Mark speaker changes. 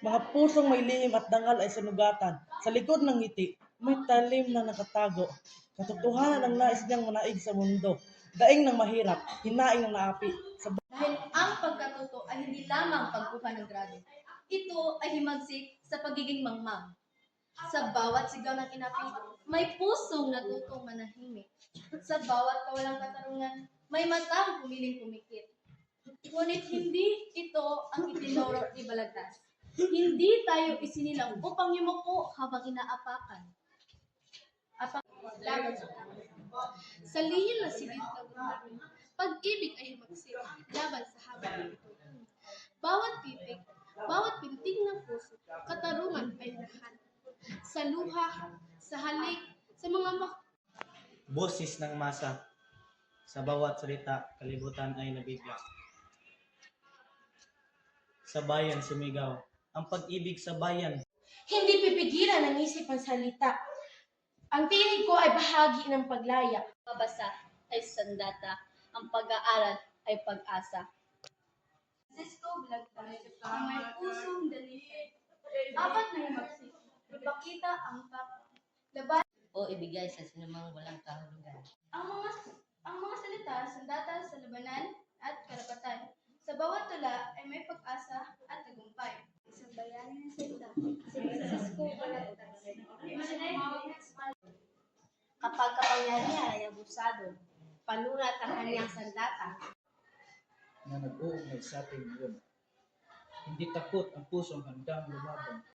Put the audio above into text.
Speaker 1: Mga pusong may lihim at dangal ay sanugatan. Sa likod ng ngiti, may talim na nakatago. Katotohanan ang nais niyang manaig sa mundo. Daing ng mahirap, hinaing ng naapi. Sa
Speaker 2: Dahil ang pagkatuto ay hindi lamang pagkuha ng grado. Ito ay himagsik sa pagiging mangmang. Sa bawat sigaw ng inapi, may pusong natutong manahimik. Sa bawat kawalang katarungan, may matang pumiling pumikit. Ngunit hindi ito ang itinuro ni Balagtas. Hindi tayo isinilang upang yumuko habang inaapakan. Laban sa tama. Sa lihim na silid na gumami, pag-ibig ay himagsik laban sa habang ng ito. Bawat titik, bawat pintig ng puso, katarungan ay lahat. Sa luha, sa halik, sa mga
Speaker 3: Boses ng masa. Sa bawat salita, kalibutan ay nabigla. Sa bayan sumigaw, ang pag-ibig sa bayan.
Speaker 4: Hindi pipigilan ng isip ang salita. Ang tinig ko ay bahagi ng paglaya.
Speaker 2: mabasa ay sandata, ang pag-aaral ay pag-asa. Francisco Balagtas, ang may pusong dalisay. Apat na himagsik, ipakita ang tapang. Laban
Speaker 5: O ibigay sa sinumang walang kahulugan.
Speaker 2: ang mga salita sandata sa labanan at karapatan. Sa bawat tula ay may pag-asa at tagumpay. Isang bayani ng salita, si Francisco Balagtas.
Speaker 5: Kapag kapangyarihan ay abusado, panulat ang kanyang sandata.
Speaker 6: Na nag-uugnay sa ating ngayon. Hindi takot ang pusong handang lumaban.